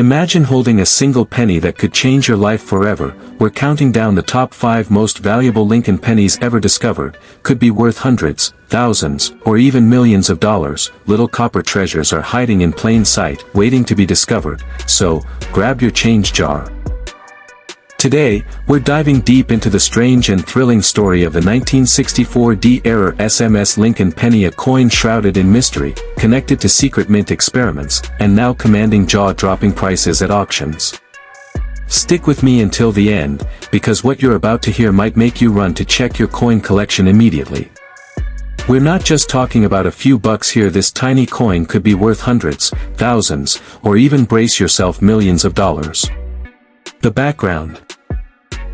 Imagine holding a single penny that could change your life forever. We're counting down the top 5 most valuable Lincoln pennies ever discovered. Could be worth hundreds, thousands, or even millions of dollars. Little copper treasures are hiding in plain sight, waiting to be discovered. So, grab your change jar. Today, we're diving deep into the strange and thrilling story of the 1964 D-era SMS Lincoln penny, a coin shrouded in mystery, connected to secret mint experiments, and now commanding jaw-dropping prices at auctions. Stick with me until the end, because what you're about to hear might make you run to check your coin collection immediately. We're not just talking about a few bucks here. This tiny coin could be worth hundreds, thousands, or even, brace yourself, millions of dollars. The background.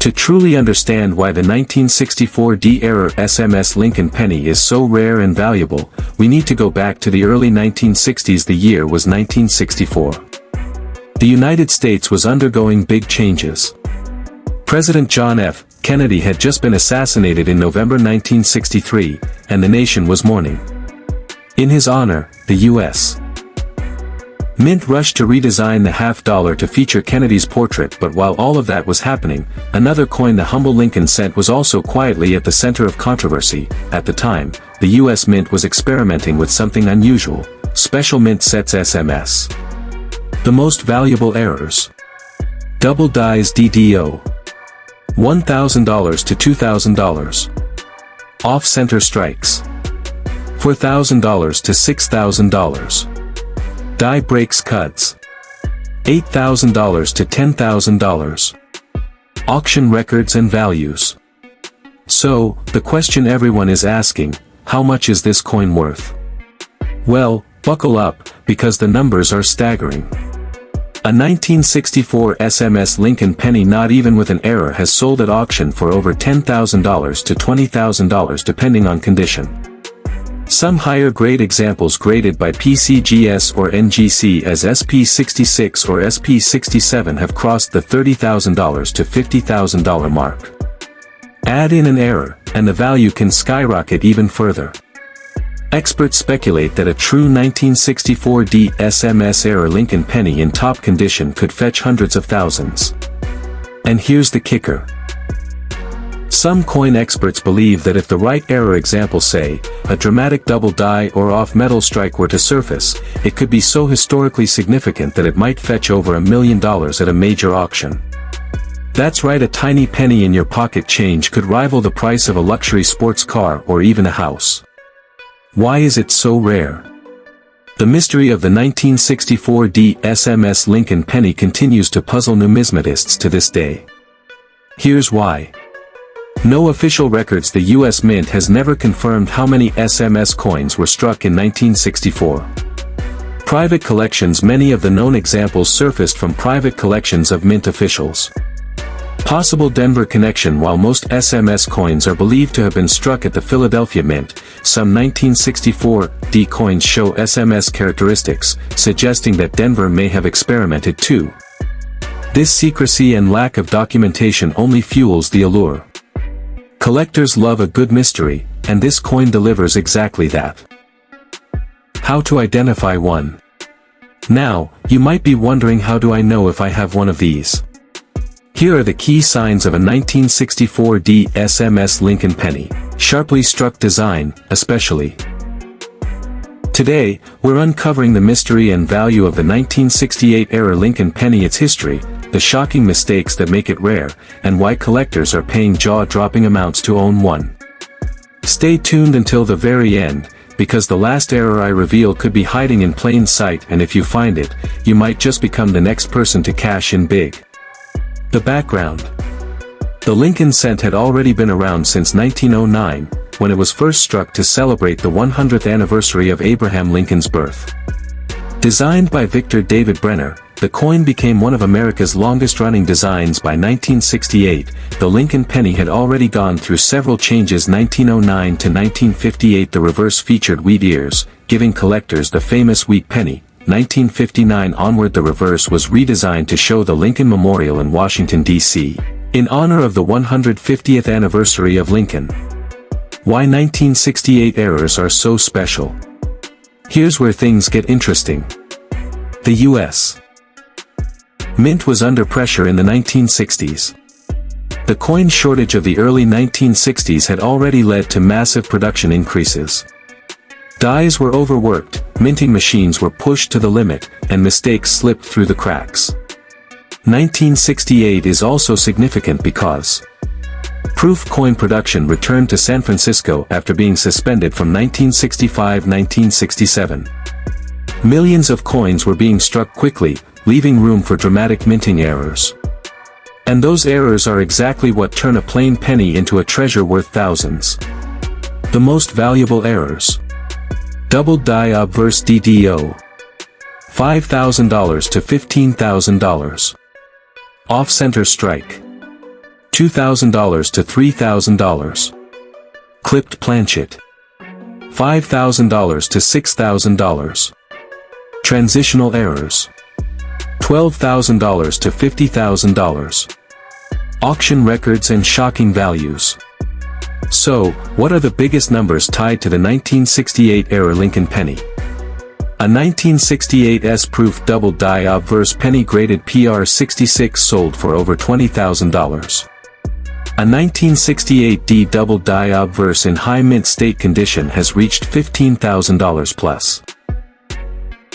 To truly understand why the 1964 D-era SMS Lincoln penny is so rare and valuable, we need to go back to the early 1960s. The year was 1964. The United States was undergoing big changes. President John F. Kennedy had just been assassinated in November 1963, and the nation was mourning. In his honor, the U.S. Mint rushed to redesign the half-dollar to feature Kennedy's portrait. But while all of that was happening, another coin, the humble Lincoln cent, was also quietly at the center of controversy. At the time, the U.S. Mint was experimenting with something unusual: special mint sets SMS. The most valuable errors. Double dies DDO. $1,000 to $2,000. Off-center strikes. $4,000 to $6,000. Die breaks cuts. $8,000 to $10,000. Auction records and values. So, the question everyone is asking: how much is this coin worth? Well, buckle up, because the numbers are staggering. A 1964 SMS Lincoln penny, not even with an error, has sold at auction for over $10,000 to $20,000 depending on condition. Some higher-grade examples, graded by PCGS or NGC as SP66 or SP67, have crossed the $30,000 to $50,000 mark. Add in an error, and the value can skyrocket even further. Experts speculate that a true 1964 D SMS era Lincoln penny in top condition could fetch hundreds of thousands. And here's the kicker. Some coin experts believe that if the right error example, say, a dramatic double die or off-metal strike, were to surface, it could be so historically significant that it might fetch over $1 million at a major auction. That's right, a tiny penny in your pocket change could rival the price of a luxury sports car or even a house. Why is it so rare? The mystery of the 1964 D SMS Lincoln penny continues to puzzle numismatists to this day. Here's why. No official records. The U.S. Mint has never confirmed how many SMS coins were struck in 1964. Private collections. Many of the known examples surfaced from private collections of Mint officials. Possible Denver connection. While most SMS coins are believed to have been struck at the Philadelphia Mint, some 1964 D coins show SMS characteristics, suggesting that Denver may have experimented too. This secrecy and lack of documentation only fuels the allure. Collectors love a good mystery, and this coin delivers exactly that. How to identify one? Now, you might be wondering, how do I know if I have one of these? Here are the key signs of a 1964 D SMS Lincoln penny. Sharply struck design, especially. Today, we're uncovering the mystery and value of the 1968 era Lincoln penny, its history, the shocking mistakes that make it rare, and why collectors are paying jaw-dropping amounts to own one. Stay tuned until the very end, because the last error I reveal could be hiding in plain sight, and if you find it, you might just become the next person to cash in big. The background. The Lincoln cent had already been around since 1909, when it was first struck to celebrate the 100th anniversary of Abraham Lincoln's birth. Designed by Victor David Brenner, the coin became one of America's longest-running designs by 1968. The Lincoln penny had already gone through several changes. 1909 to 1958, the reverse featured wheat ears, giving collectors the famous wheat penny. 1959 onward, the reverse was redesigned to show the Lincoln Memorial in Washington, D.C., in honor of the 150th anniversary of Lincoln. Why 1968 errors are so special? Here's where things get interesting. The U.S. Mint was under pressure in the 1960s. The coin shortage of the early 1960s had already led to massive production increases. Dies were overworked, minting machines were pushed to the limit, and mistakes slipped through the cracks. 1968 is also significant because proof coin production returned to San Francisco after being suspended from 1965–1967. Millions of coins were being struck quickly, leaving room for dramatic minting errors. And those errors are exactly what turn a plain penny into a treasure worth thousands. The most valuable errors. Double die obverse DDO. $5,000 to $15,000. Off-center strike. $2,000 to $3,000. Clipped planchet. $5,000 to $6,000. Transitional errors. $12,000 to $50,000. Auction records and shocking values. So, what are the biggest numbers tied to the 1968-era Lincoln penny? A 1968 S-proof double die obverse penny graded PR66 sold for over $20,000. A 1968 D double die obverse in high mint state condition has reached $15,000 plus.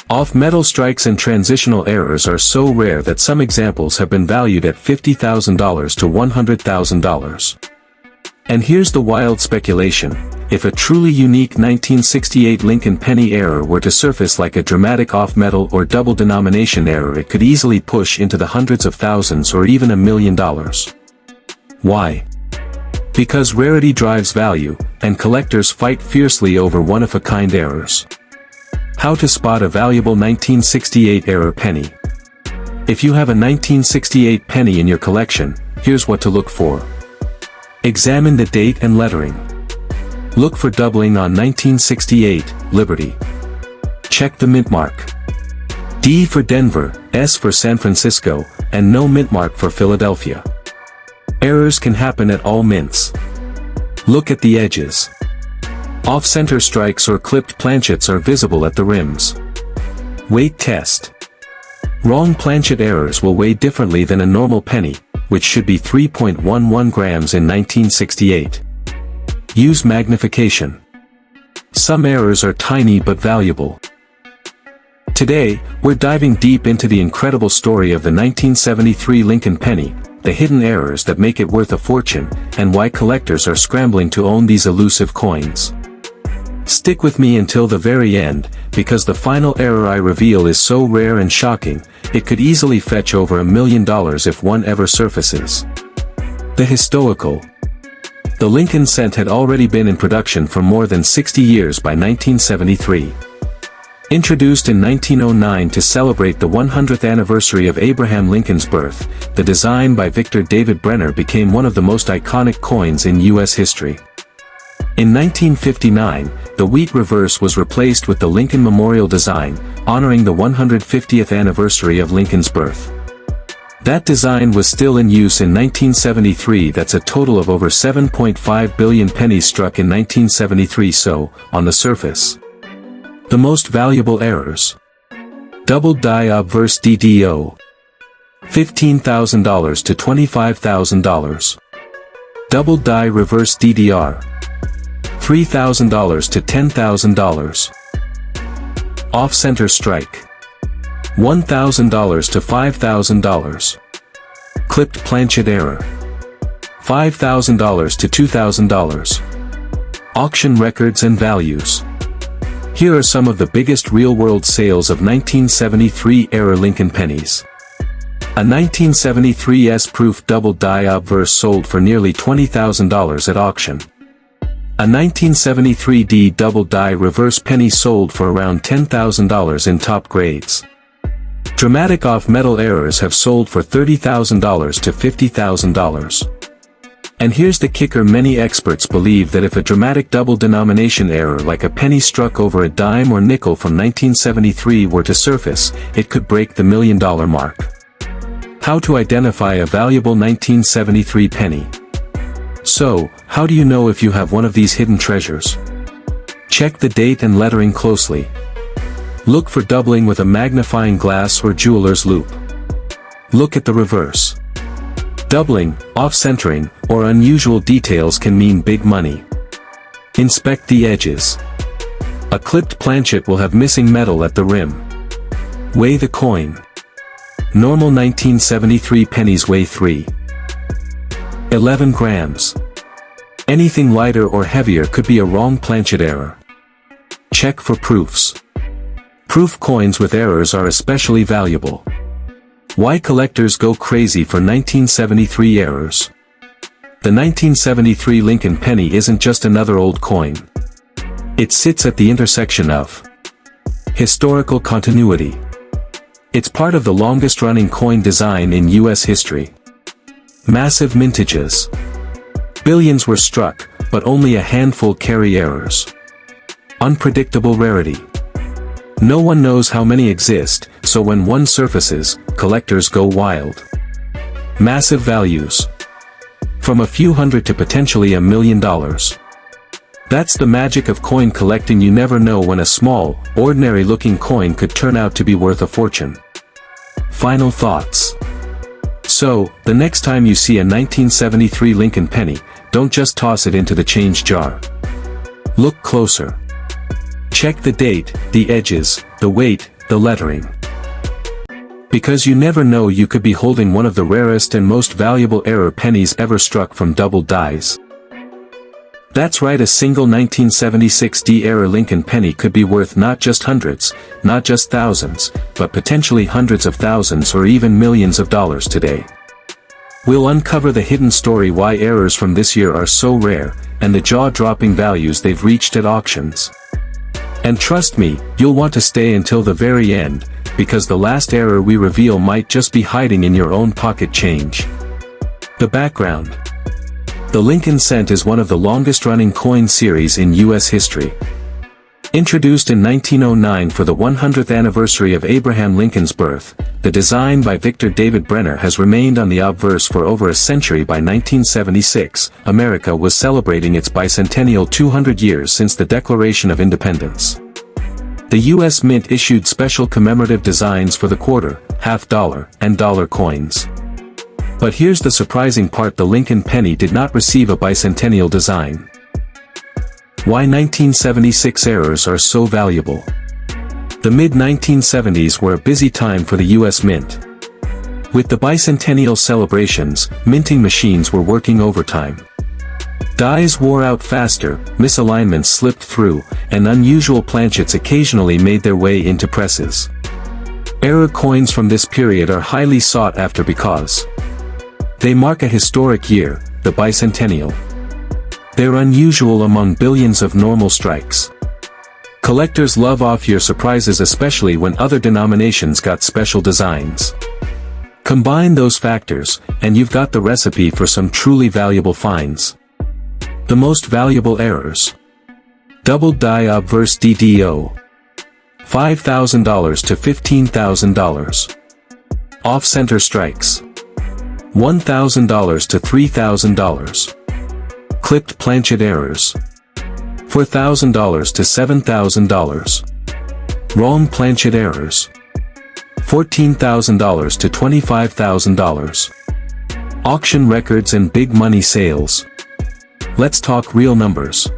Off-metal strikes and transitional errors are so rare that some examples have been valued at $50,000 to $100,000. And here's the wild speculation: if a truly unique 1968 Lincoln penny error were to surface like a dramatic off-metal or double denomination error, it could easily push into the hundreds of thousands or even $1 million. Why? Because rarity drives value, and collectors fight fiercely over one-of-a-kind errors. How to spot a valuable 1968 error penny. If you have a 1968 penny in your collection, here's what to look for. Examine the date and lettering. Look for doubling on 1968, Liberty. Check the mint mark. D for Denver, S for San Francisco, and no mint mark for Philadelphia. Errors can happen at all mints. Look at the edges. Off-center strikes or clipped planchets are visible at the rims. Weight test. Wrong planchet errors will weigh differently than a normal penny, which should be 3.11 grams in 1968. Use magnification. Some errors are tiny but valuable. Today, we're diving deep into the incredible story of the 1973 Lincoln penny, the hidden errors that make it worth a fortune, and why collectors are scrambling to own these elusive coins. Stick with me until the very end, because the final error I reveal is so rare and shocking, it could easily fetch over $1 million if one ever surfaces. The historical. The Lincoln cent had already been in production for more than 60 years by 1973. Introduced in 1909 to celebrate the 100th anniversary of Abraham Lincoln's birth, the design by Victor David Brenner became one of the most iconic coins in U.S. history. In 1959, the wheat reverse was replaced with the Lincoln Memorial design, honoring the 150th anniversary of Lincoln's birth. That design was still in use in 1973. That's a total of over 7.5 billion pennies struck in 1973. So, on the surface, the most valuable errors. Double die obverse DDO. $15,000 to $25,000. Double die reverse DDR. $3,000 to $10,000. Off-center strike. $1,000 to $5,000. Clipped planchet error. $5,000 to $2,000. Auction records and values. Here are some of the biggest real-world sales of 1973-era Lincoln pennies. A 1973 S-proof double die obverse sold for nearly $20,000 at auction. A 1973 D double die reverse penny sold for around $10,000 in top grades. Dramatic off-metal errors have sold for $30,000 to $50,000. And here's the kicker: many experts believe that if a dramatic double denomination error like a penny struck over a dime or nickel from 1973 were to surface, it could break the $1 million mark. How to identify a valuable 1973 penny? So, how do you know if you have one of these hidden treasures? Check the date and lettering closely. Look for doubling with a magnifying glass or jeweler's loupe. Look at the reverse. Doubling, off-centering, or unusual details can mean big money. Inspect the edges. A clipped planchet will have missing metal at the rim. Weigh the coin. Normal 1973 pennies weigh 3.11 grams. Anything lighter or heavier could be a wrong planchet error. Check for proofs. Proof coins with errors are especially valuable. Why collectors go crazy for 1973 errors? The 1973 Lincoln penny isn't just another old coin. It sits at the intersection of historical continuity. It's part of the longest-running coin design in U.S. history. Massive mintages. Billions were struck, but only a handful carry errors. Unpredictable rarity. No one knows how many exist, so when one surfaces, collectors go wild. Massive values. From a few hundred to potentially $1 million. That's the magic of coin collecting. You never know when a small, ordinary-looking coin could turn out to be worth a fortune. Final thoughts. So, the next time you see a 1973 Lincoln penny, don't just toss it into the change jar. Look closer. Check the date, the edges, the weight, the lettering. Because you never know, you could be holding one of the rarest and most valuable error pennies ever struck from doubled dies. That's right, a single 1976 error Lincoln penny could be worth not just hundreds, not just thousands, but potentially hundreds of thousands or even millions of dollars today. We'll uncover the hidden story why errors from this year are so rare, and the jaw-dropping values they've reached at auctions. And trust me, you'll want to stay until the very end, because the last error we reveal might just be hiding in your own pocket change. The background. The Lincoln cent is one of the longest-running coin series in U.S. history. Introduced in 1909 for the 100th anniversary of Abraham Lincoln's birth, the design by Victor David Brenner has remained on the obverse for over a century. By 1976, America was celebrating its bicentennial, 200 years since the Declaration of Independence. The U.S. Mint issued special commemorative designs for the quarter, half dollar, and dollar coins. But here's the surprising part: the Lincoln penny did not receive a bicentennial design. Why 1976 errors are so valuable? The mid-1970s were a busy time for the U.S. Mint. With the bicentennial celebrations, minting machines were working overtime. Dies wore out faster, misalignments slipped through, and unusual planchets occasionally made their way into presses. Error coins from this period are highly sought after because they mark a historic year, the bicentennial. They're unusual among billions of normal strikes. Collectors love off-year surprises, especially when other denominations got special designs. Combine those factors, and you've got the recipe for some truly valuable finds. The most valuable errors. Doubled die obverse DDO. $5,000 to $15,000. Off-center strikes. $1,000 to $3,000. Clipped planchet errors. $4,000 to $7,000. Wrong planchet errors. $14,000 to $25,000. Auction records and big money sales. Let's talk real numbers.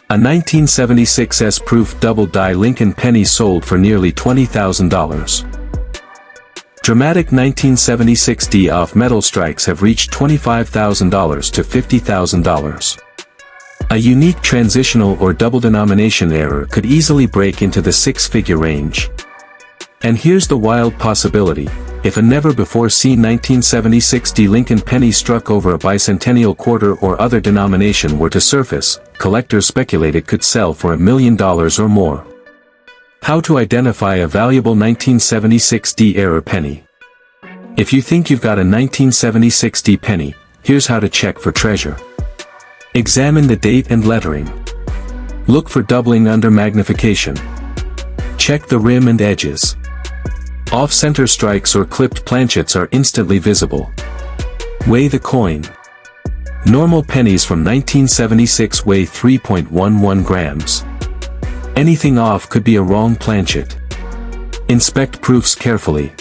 A 1976 S-proof double-die Lincoln penny sold for nearly $20,000. Dramatic 1976 D-off metal strikes have reached $25,000 to $50,000. A unique transitional or double denomination error could easily break into the six-figure range. And here's the wild possibility: if a never-before-seen 1976 D Lincoln penny struck over a bicentennial quarter or other denomination were to surface, collectors speculate it could sell for $1 million or more. How to identify a valuable 1976 D error penny. If you think you've got a 1976 D penny, here's how to check for treasure. Examine the date and lettering. Look for doubling under magnification. Check the rim and edges. Off-center strikes or clipped planchets are instantly visible. Weigh the coin. Normal pennies from 1976 weigh 3.11 grams. Anything off could be a wrong planchet. Inspect proofs carefully.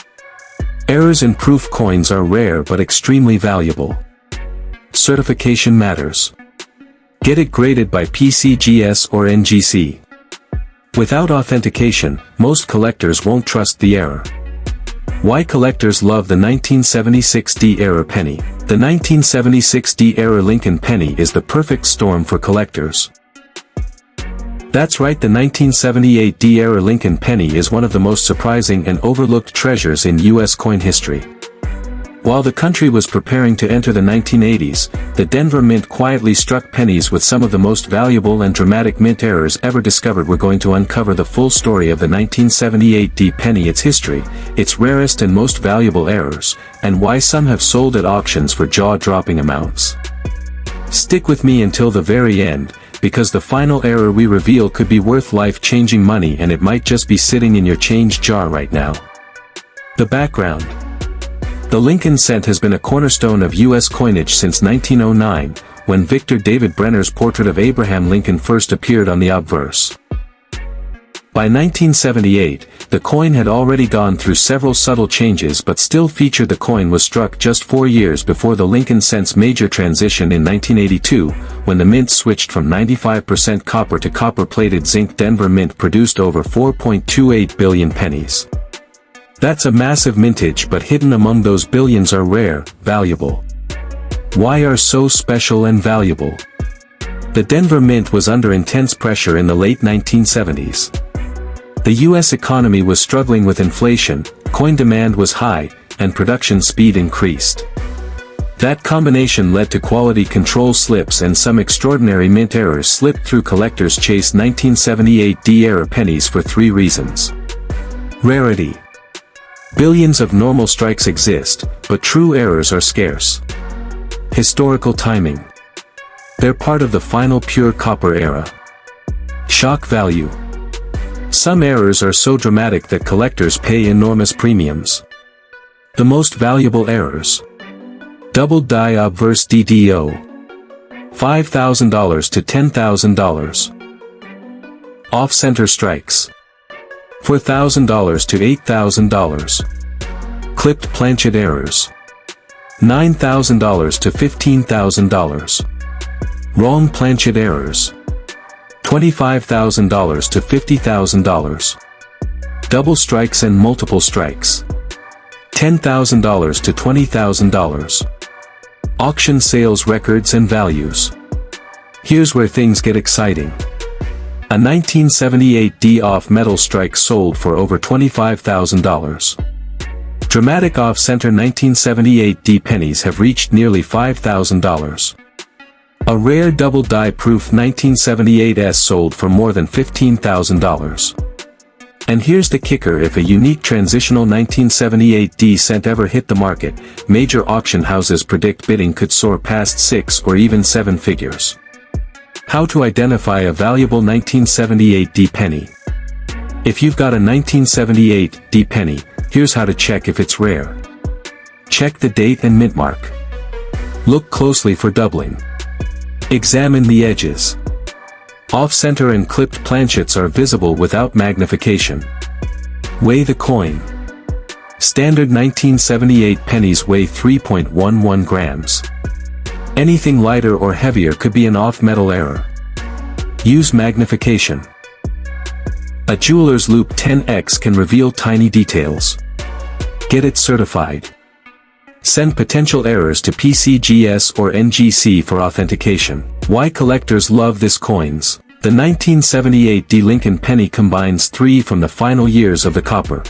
Errors in proof coins are rare but extremely valuable. Certification matters. Get it graded by PCGS or NGC. Without authentication, most collectors won't trust the error. Why collectors love the 1976D era penny. The 1976D era Lincoln penny is the perfect storm for collectors. That's right, the 1978D era Lincoln penny is one of the most surprising and overlooked treasures in U.S. coin history. While the country was preparing to enter the 1980s, the Denver Mint quietly struck pennies with some of the most valuable and dramatic mint errors ever discovered. We're going to uncover the full story of the 1978D penny, its history, its rarest and most valuable errors, and why some have sold at auctions for jaw-dropping amounts. Stick with me until the very end, because the final error we reveal could be worth life-changing money, and it might just be sitting in your change jar right now. The background. The Lincoln cent has been a cornerstone of U.S. coinage since 1909, when Victor David Brenner's portrait of Abraham Lincoln first appeared on the obverse. By 1978, the coin had already gone through several subtle changes but still featured. The coin was struck just 4 years before the Lincoln cent's major transition in 1982, when the mint switched from 95% copper to copper-plated zinc. Denver Mint produced over 4.28 billion pennies. That's a massive mintage, but hidden among those billions are rare, valuable. Why are so special and valuable? The Denver Mint was under intense pressure in the late 1970s. The U.S. economy was struggling with inflation, coin demand was high, and production speed increased. That combination led to quality control slips, and some extraordinary mint errors slipped through collectors' chase 1978D era pennies for 3 reasons. Rarity. Billions of normal strikes exist, but true errors are scarce. Historical timing. They're part of the final pure copper era. Shock value. Some errors are so dramatic that collectors pay enormous premiums. The most valuable errors. Doubled die obverse DDO. $5,000 to $10,000. Off-center strikes. $4,000 to $8,000. Clipped planchet errors. $9,000 to $15,000. Wrong planchet errors. $25,000 to $50,000. Double strikes and multiple strikes. $10,000 to $20,000. Auction sales records and values. Here's where things get exciting. A 1978D off-metal strike sold for over $25,000. Dramatic off-center 1978D pennies have reached nearly $5,000. A rare double die-proof 1978S sold for more than $15,000. And here's the kicker: if a unique transitional 1978D cent ever hit the market, major auction houses predict bidding could soar past 6 or even 7 figures. How to identify a valuable 1978D penny. If you've got a 1978D penny, here's how to check if it's rare. Check the date and mint mark. Look closely for doubling. Examine the edges. Off-center and clipped planchets are visible without magnification. Weigh the coin. Standard 1978 pennies weigh 3.11 grams. Anything lighter or heavier could be an off-metal error. Use magnification. A jeweler's loupe 10x can reveal tiny details. Get it certified. Send potential errors to PCGS or NGC for authentication. Why collectors love this coins. The 1978D Lincoln penny combines 3 from the final years of the copper.